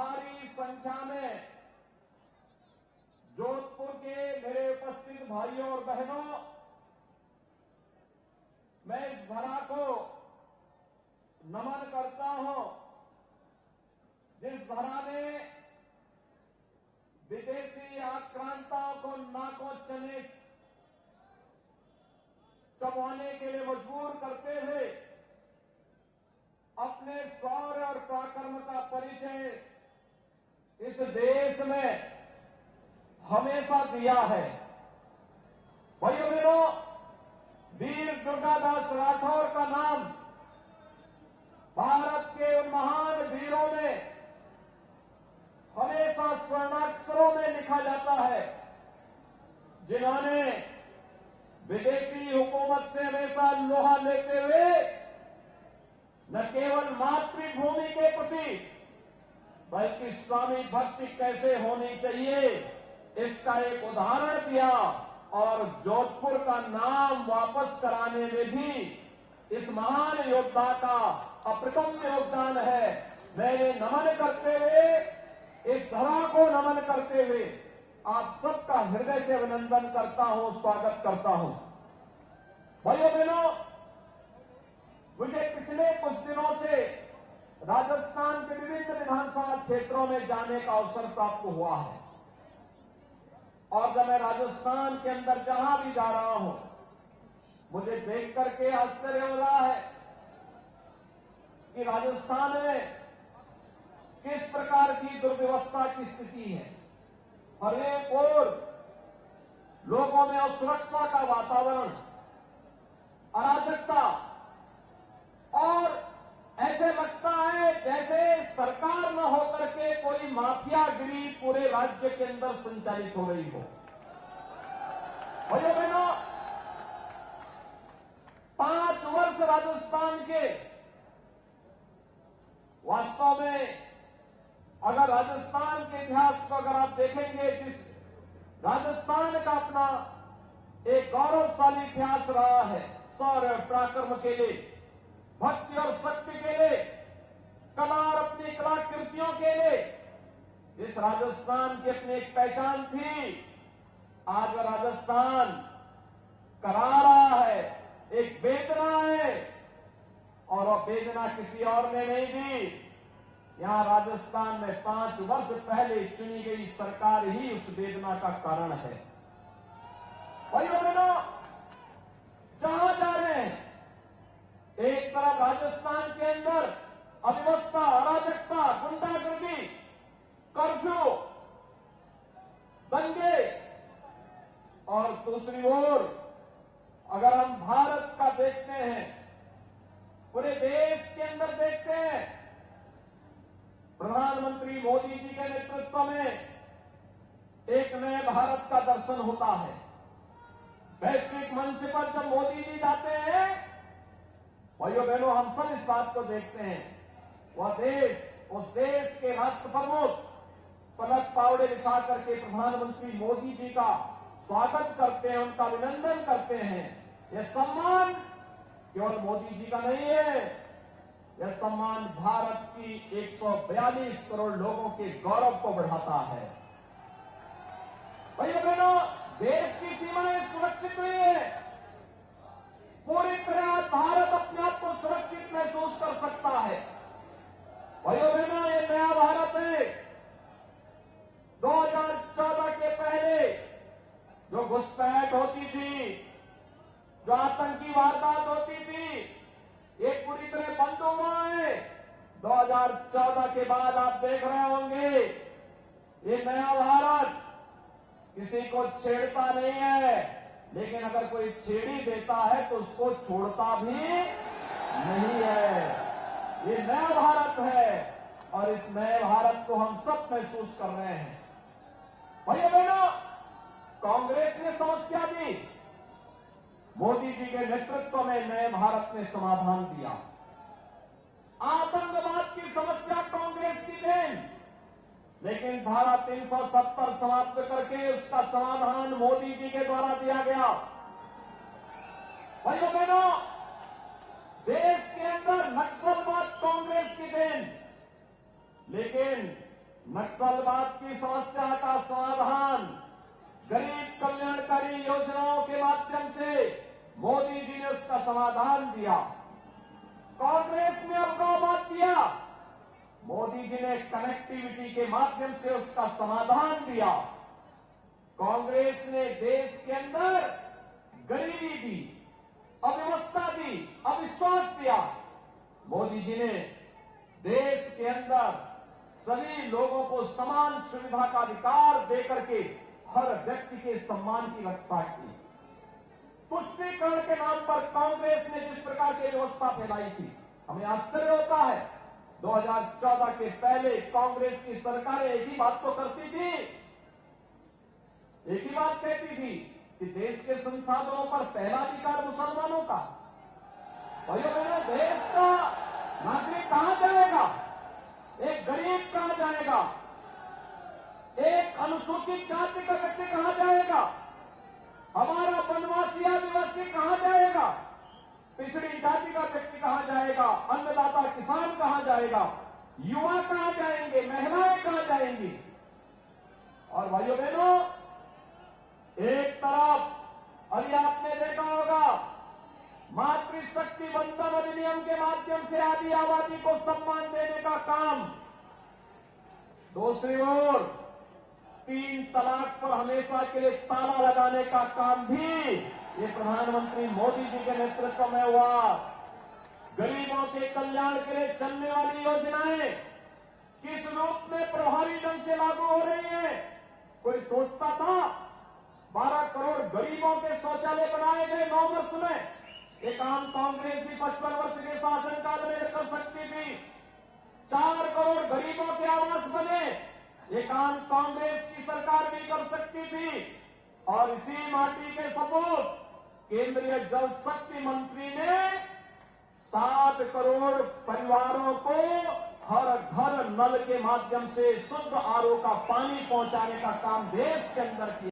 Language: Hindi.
भारी संख्या में जोधपुर के मेरे उपस्थित भाइयों और बहनों, मैं इस धरा को नमन करता हूं जिस धरा ने विदेशी आक्रांताओं को नाकों चने चबवाने के लिए मजबूर करते हुए अपने शौर्य और पराक्रम का परिचय इस देश में हमेशा दिया है। भाइयों बहनों, वीर दुर्गादास राठौर का नाम भारत के उन महान वीरों में हमेशा स्वर्णाक्षरों में लिखा जाता है जिन्होंने विदेशी हुकूमत से हमेशा लोहा लेते हुए न केवल मातृभूमि के प्रति बल्कि स्वामी भक्ति कैसे होनी चाहिए इसका एक उदाहरण दिया और जोधपुर का नाम वापस कराने में भी इस महान योद्धा का अप्रतिम योगदान है। मैं नमन करते हुए, इस धरा को नमन करते हुए आप सबका हृदय से अभिनंदन करता हूं, स्वागत करता हूं। भाइयों बहनों, मुझे पिछले कुछ दिनों से राजस्थान के विभिन्न विधानसभा क्षेत्रों में जाने का अवसर प्राप्त हुआ है और जब मैं राजस्थान के अंदर जहां भी जा रहा हूं, मुझे देख करके आश्चर्य हो रहा है कि राजस्थान में किस प्रकार की दुर्व्यवस्था की स्थिति है। हर एक ओर लोगों में असुरक्षा का वातावरण, अराजकता और ऐसे लगता है जैसे सरकार न होकर के कोई माफियागिरी पूरे राज्य के अंदर संचालित हो रही हो। भाइयों बहनों, 5 वर्ष राजस्थान के, वास्तव में अगर राजस्थान के इतिहास को अगर आप देखेंगे, जिस राजस्थान का अपना एक गौरवशाली इतिहास रहा है, शौर्य पराक्रम के लिए, भक्ति और शक्ति के लिए, कला और अपनी कलाकृतियों के लिए इस राजस्थान की अपनी एक पहचान थी। आज वह राजस्थान करा रहा है, एक वेदना है और वह वेदना किसी और ने नहीं दी। यहां राजस्थान में 5 वर्ष पहले चुनी गई सरकार ही उस वेदना का कारण है। भाइयों बहनों, जहां जा रहे हैं, एक तरफ राजस्थान के अंदर अव्यवस्था, अराजकता, गुंडागर्दी, कर्फ्यू, दंगे और दूसरी ओर अगर हम भारत का देखते हैं, पूरे देश के अंदर देखते हैं, प्रधानमंत्री मोदी जी के नेतृत्व में एक नए भारत का दर्शन होता है। वैश्विक मंच पर जब मोदी जी जाते हैं, भाइयों बहनों, हम सब इस बात को देखते हैं, वह देश, उस देश के राष्ट्र प्रमुख पलक पावड़े बिछा करके प्रधानमंत्री मोदी जी का स्वागत करते हैं, उनका अभिनंदन करते हैं। यह सम्मान केवल मोदी जी का नहीं है, यह सम्मान भारत की 142 करोड़ लोगों के गौरव को बढ़ाता है। भाइयों बहनों, देश की सीमाएं सुरक्षित नहीं है, पूरी तरह भारत अपने आप को सुरक्षित महसूस कर सकता है। भाइयों बहनों, ये नया भारत है। 2014 के पहले जो घुसपैठ होती थी, जो आतंकी वारदात होती थी, ये पूरी तरह बंद हुआ है। 2014 के बाद आप देख रहे होंगे, ये नया भारत किसी को छेड़ता नहीं है, लेकिन अगर कोई छेड़ी देता है तो उसको छोड़ता भी नहीं है। ये नया भारत है और इस नए भारत को हम सब महसूस कर रहे हैं। भाइयों बहनों, कांग्रेस ने समस्या दी, मोदी जी के नेतृत्व में नए भारत ने समाधान दिया। आतंकवाद की समस्या कांग्रेस की देन, लेकिन धारा 370 समाप्त करके उसका समाधान मोदी जी के द्वारा दिया गया। भाइयों बहनों, देश के अंदर नक्सलवाद कांग्रेस की देन, लेकिन नक्सलवाद की समस्या का समाधान गरीब कल्याणकारी योजनाओं के माध्यम से मोदी जी ने उसका समाधान दिया। कांग्रेस ने अवगाहवाद दिया, मोदी जी ने कनेक्टिविटी के माध्यम से उसका समाधान दिया। कांग्रेस ने देश के अंदर गरीबी दी, अव्यवस्था दी, अविश्वास दिया। मोदी जी ने देश के अंदर सभी लोगों को समान सुविधा का अधिकार देकर के हर व्यक्ति के सम्मान की रक्षा की। तुष्टीकरण के नाम पर कांग्रेस ने जिस प्रकार की व्यवस्था फैलाई थी, हमें आश्चर्य होता है। 2014 के पहले कांग्रेस की सरकारें एक ही बात तो करती थी, एक ही बात कहती थी कि देश के संसाधनों पर पहला अधिकार मुसलमानों का। भाइयों बहनों, देश का नागरिक कहां जाएगा? एक गरीब कहां जाएगा? एक अनुसूचित जाति का व्यक्ति कहां जाएगा? हमारा वनवासी आदिवासी कहां जाएगा? पिछड़ी जाति का व्यक्ति कहां जाएगा? अन्नदाता किसान कहां जाएगा? युवा कहां जाएंगे? महिलाएं कहां जाएंगी? और भाइयों बहनों, एक तरफ अभी आपने देखा होगा मातृशक्ति वंदन अधिनियम के माध्यम से आदि आबादी को सम्मान देने का काम, दूसरी ओर 3 तलाक पर हमेशा के लिए ताला लगाने का काम भी ये प्रधानमंत्री मोदी जी के नेतृत्व में हुआ। गरीबों के कल्याण के लिए चलने वाली योजनाएं किस रूप में प्रभावी ढंग से लागू हो रही है? कोई सोचता था 12 करोड़ गरीबों के शौचालय बनाए गए 9 वर्ष में? एक आम कांग्रेस भी 55 वर्ष के शासनकाल में कर सकती थी। 4 करोड़ गरीबों के आवास बने, एक आम कांग्रेस की सरकार भी कर सकती थी। और इसी माटी के सपूत केंद्रीय जल शक्ति मंत्री ने 7 करोड़ परिवारों को हर घर नल के माध्यम से शुद्ध आरओ का पानी पहुंचाने का काम देश के अंदर किया।